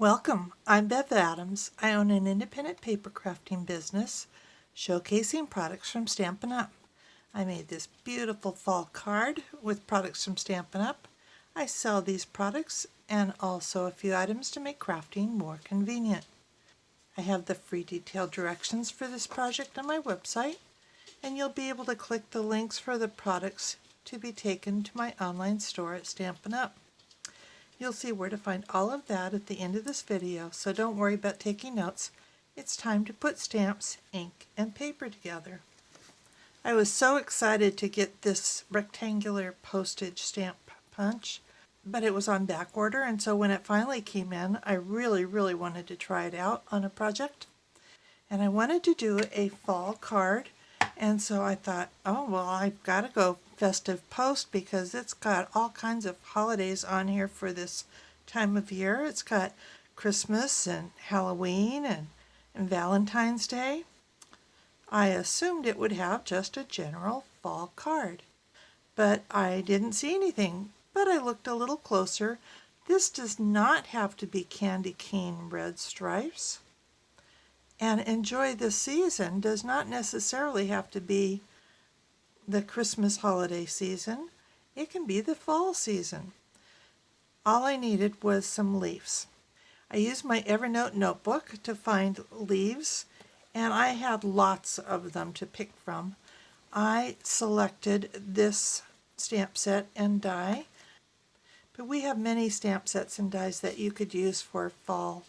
Welcome, I'm Bev Adams. I own an independent paper crafting business showcasing products from Stampin' Up! I made this beautiful fall card with products from Stampin' Up! I sell these products and also a few items to make crafting more convenient. I have the free detailed directions for this project on my website, and you'll be able to click the links for the products to be taken to my online store at Stampin' Up! You'll see where to find all of that at the end of this video, so don't worry about taking notes. It's time to put stamps, ink, and paper together. I was so excited to get this rectangular postage stamp punch, but it was on back order, and so when it finally came in, I really wanted to try it out on a project. And I wanted to do a fall card, and so I thought, oh well, I've got to go Festive Post because it's got all kinds of holidays on here for this time of year. It's got Christmas and Halloween and Valentine's Day. I assumed it would have just a general fall card, but I didn't see anything. But I looked a little closer. This does not have to be candy cane red stripes. And enjoy the season does not necessarily have to be the Christmas holiday season. It can be the fall season. All I needed was some leaves. I used my Evernote notebook to find leaves, and I had lots of them to pick from. I selected this stamp set and die, but we have many stamp sets and dies that you could use for fall.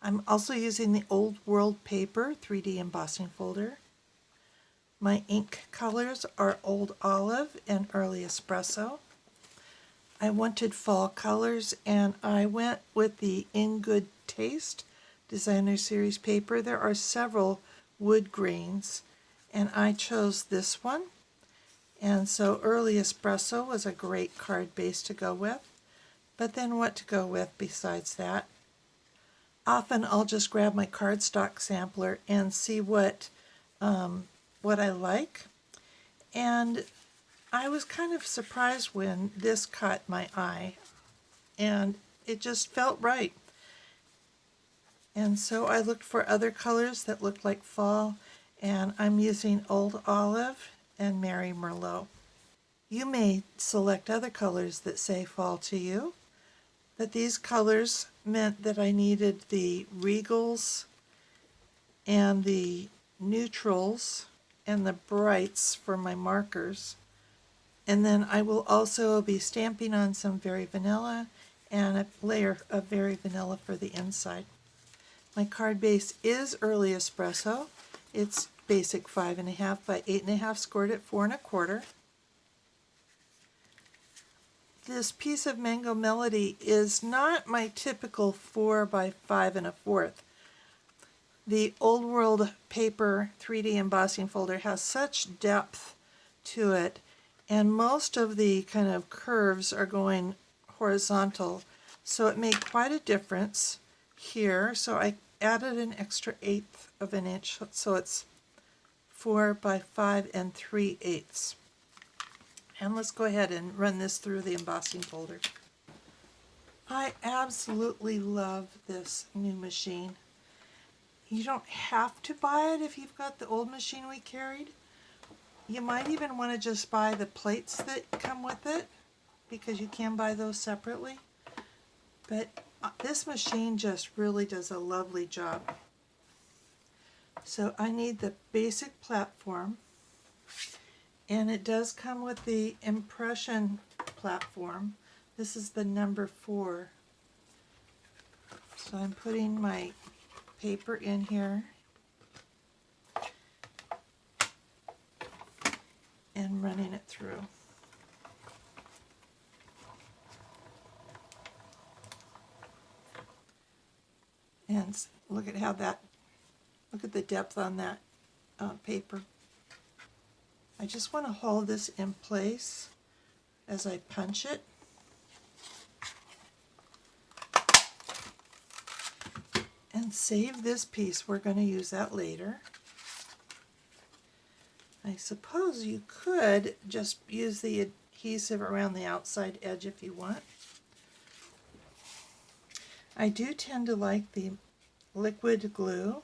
I'm also using the Old World Paper 3D embossing folder. My ink colors are Old Olive and Early Espresso. I wanted fall colors, and I went with the In Good Taste Designer Series paper. There are several wood grains, and I chose this one. And so Early Espresso was a great card base to go with. But then what to go with besides that? Often I'll just grab my cardstock sampler and see what I like. And I was kind of surprised when this caught my eye, and it just felt right. And so I looked for other colors that looked like fall, and I'm using Old Olive and Merry Merlot. You may select other colors that say fall to you, but these colors meant that I needed the regals and the neutrals and the brights for my markers. And then I will also be stamping on some Very Vanilla and a layer of Very Vanilla for the inside. My card base is Early Espresso. It's basic 5.5 by 8.5, scored at 4 1/4. This piece of Mango Melody is not my typical 4 by 5 1/4. The Old World Paper 3D embossing folder has such depth to it, and most of the kind of curves are going horizontal, so it made quite a difference here. So I added an extra 1/8 of an inch, so it's 4 by 5 3/8. And let's go ahead and run this through the embossing folder. I absolutely love this new machine. You don't have to buy it if you've got the old machine we carried. You might even want to just buy the plates that come with it, because you can buy those separately. But this machine just really does a lovely job. So I need the basic platform, and it does come with the impression platform. This is the number 4. So I'm putting my paper in here and running it through. And look at the depth on that paper. I just want to hold this in place as I punch it. And save this piece. We're going to use that later. I suppose you could just use the adhesive around the outside edge if you want. I do tend to like the liquid glue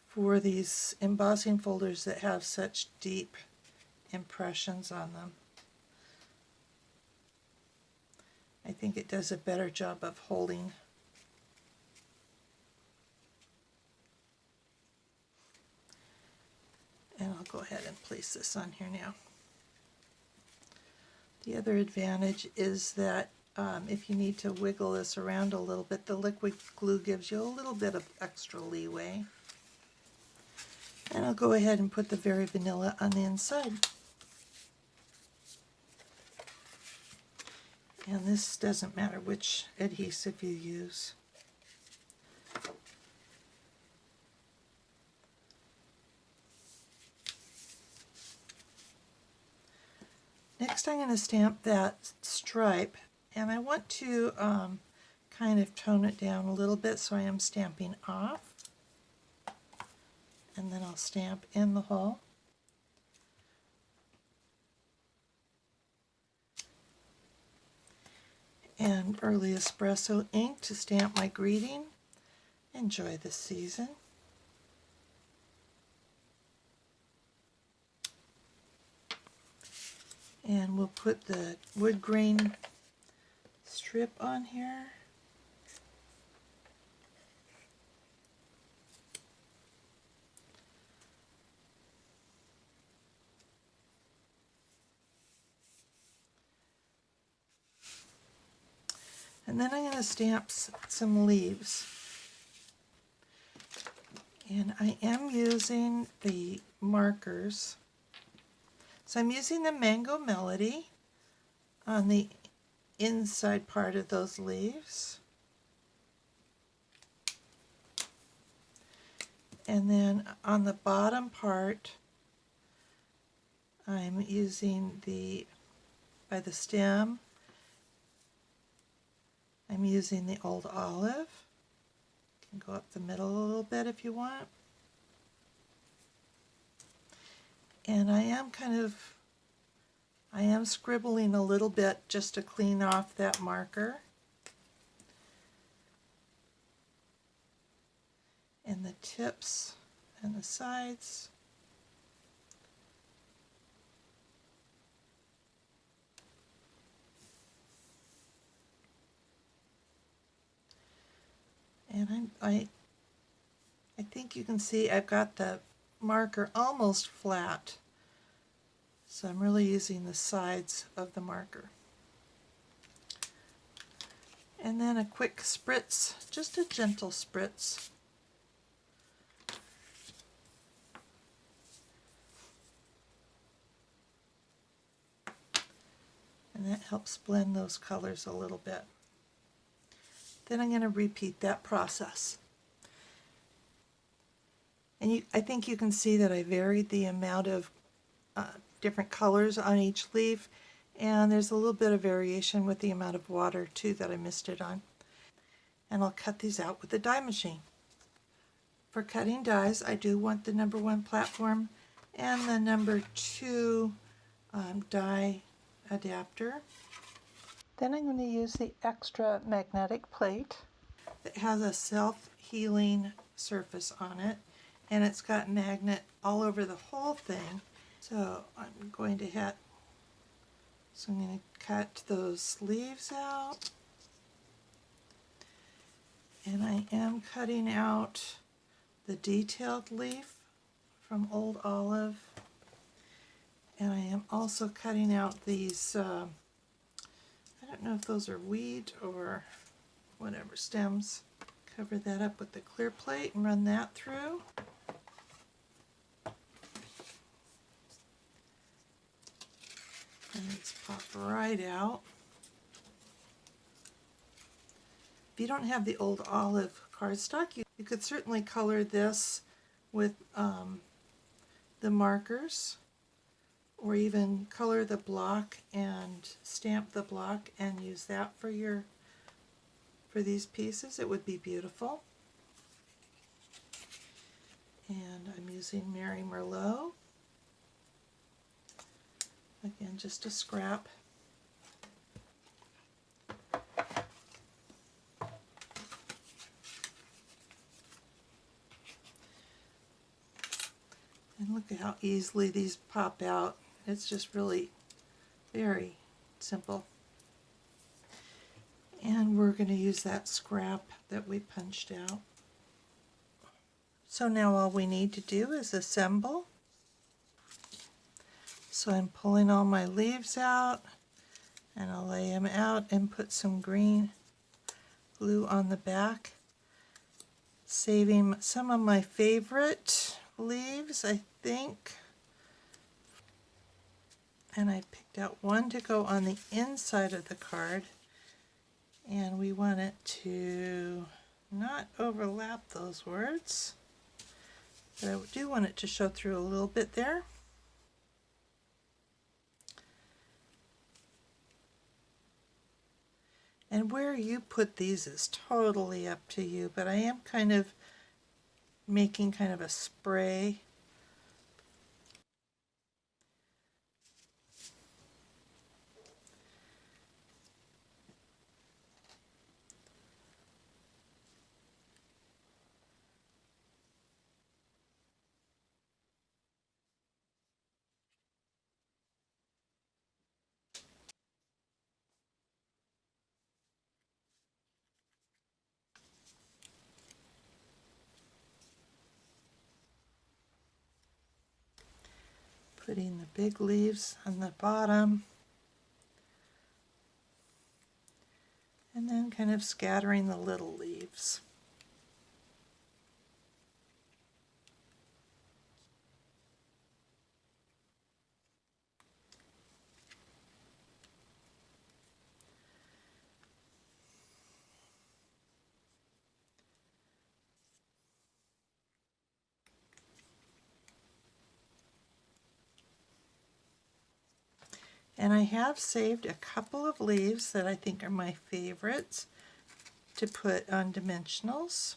for these embossing folders that have such deep impressions on them. I think it does a better job of holding. And I'll go ahead and place this on here now. The other advantage is that if you need to wiggle this around a little bit, the liquid glue gives you a little bit of extra leeway. And I'll go ahead and put the Very Vanilla on the inside. And this doesn't matter which adhesive you use. Next I'm going to stamp that stripe, and I want to kind of tone it down a little bit, so I am stamping off, and then I'll stamp in the hole. And early espresso ink to stamp my greeting. Enjoy the season. And we'll put the wood grain strip on here. And then I'm going to stamp some leaves. And I am using the markers. So I'm using the Mango Melody on the inside part of those leaves. And then on the bottom part, I'm using by the stem, I'm using the Old Olive. You can go up the middle a little bit if you want. And I am scribbling a little bit just to clean off that marker. And the tips and the sides. And I think you can see I've got the marker almost flat. So I'm really using the sides of the marker. And then a quick spritz, just a gentle spritz. And that helps blend those colors a little bit. Then I'm going to repeat that process. And I think you can see that I varied the amount of different colors on each leaf, and there's a little bit of variation with the amount of water too that I missed it on. And I'll cut these out with the die machine. For cutting dies, I do want the number 1 platform and the number 2 die adapter. Then I'm going to use the extra magnetic plate that has a self-healing surface on it, and it's got magnet all over the whole thing. So I'm going to cut those leaves out, and I am cutting out the detailed leaf from Old Olive, and I am also cutting out these I don't know if those are wheat or whatever stems. Cover that up with the clear plate and run that through. And these pop right out. If you don't have the Old Olive cardstock, you could certainly color this with the markers, or even color the block and stamp the block and use that for these pieces. It would be beautiful. And I'm using Mary Merlot. Again, just a scrap. Look at how easily these pop out. It's just really very simple. And we're going to use that scrap that we punched out. So now all we need to do is assemble. So I'm pulling all my leaves out, and I'll lay them out and put some green glue on the back, saving some of my favorite leaves, I think. And I picked out one to go on the inside of the card, and we want it to not overlap those words, but I do want it to show through a little bit there. And where you put these is totally up to you, but I am kind of making kind of a spray. Putting the big leaves on the bottom, and then kind of scattering the little leaves. And I have saved a couple of leaves that I think are my favorites to put on dimensionals.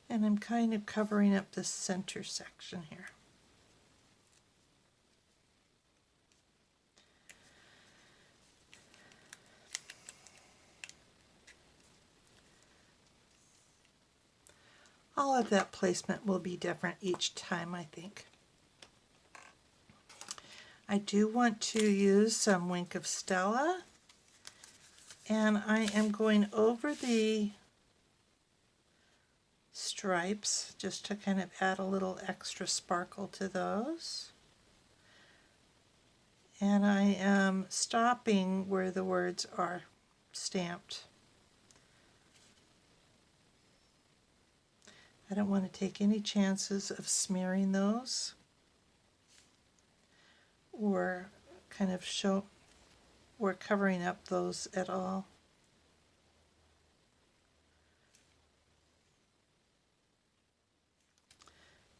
And I'm kind of covering up the center section here. All of that placement will be different each time, I think. I do want to use some Wink of Stella, and I am going over the stripes just to kind of add a little extra sparkle to those. And I am stopping where the words are stamped. I don't want to take any chances of smearing those or kind of show or covering up those at all.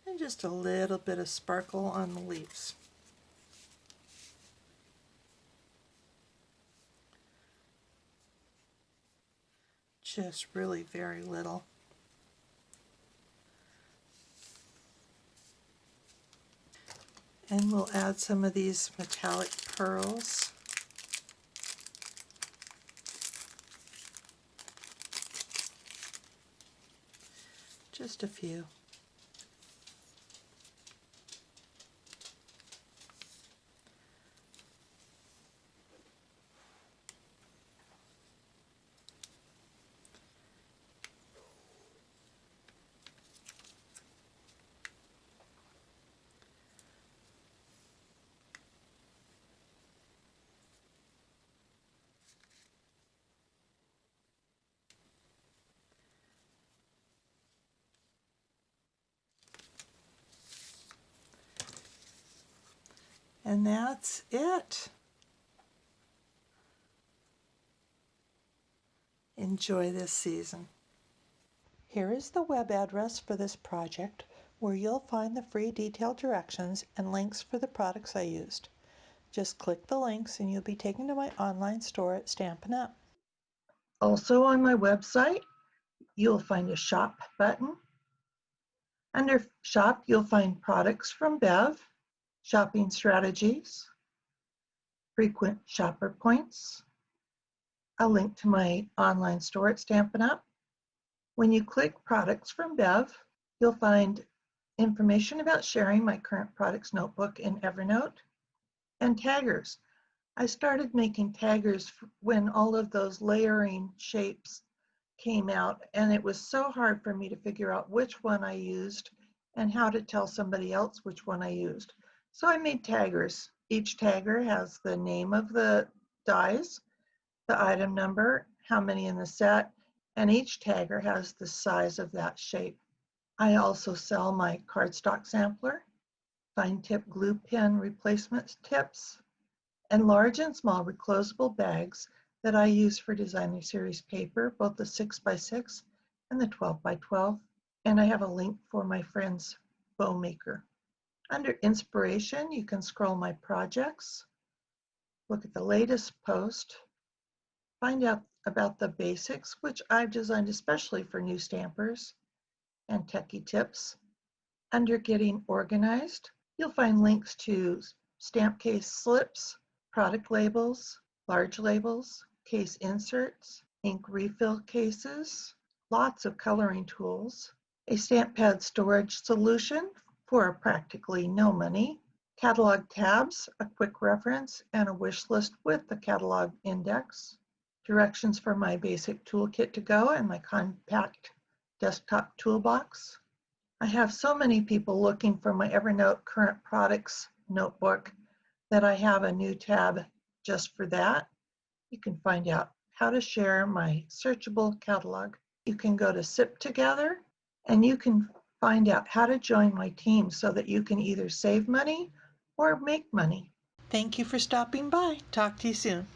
And just a little bit of sparkle on the leaves. Just really very little. And we'll add some of these metallic pearls. Just a few. And that's it. Enjoy this season. Here is the web address for this project, where you'll find the free detailed directions and links for the products I used. Just click the links and you'll be taken to my online store at Stampin' Up! Also on my website, you'll find a shop button. Under shop, you'll find products from Bev, shopping strategies, frequent shopper points, a link to my online store at Stampin' Up! When you click products from Bev, you'll find information about sharing my current products notebook in Evernote, and taggers. I started making taggers when all of those layering shapes came out, and it was so hard for me to figure out which one I used and how to tell somebody else which one I used. So I made taggers. Each tagger has the name of the dies, the item number, how many in the set, and each tagger has the size of that shape. I also sell my cardstock sampler, fine tip glue pen replacement tips, and large and small reclosable bags that I use for designer series paper, both the 6x6 and the 12x12. And I have a link for my friend's bow maker. Under inspiration, you can scroll my projects, look at the latest post, find out about the basics, which I've designed especially for new stampers, and techie tips. Under getting organized, you'll find links to stamp case slips, product labels, large labels, case inserts, ink refill cases, lots of coloring tools, a stamp pad storage solution for practically no money, catalog tabs, a quick reference, and a wish list with the catalog index, directions for my basic toolkit to go and my compact desktop toolbox. I have so many people looking for my Evernote current products notebook that I have a new tab just for that. You can find out how to share my searchable catalog. You can go to SIP Together and you can find out how to join my team so that you can either save money or make money. Thank you for stopping by. Talk to you soon.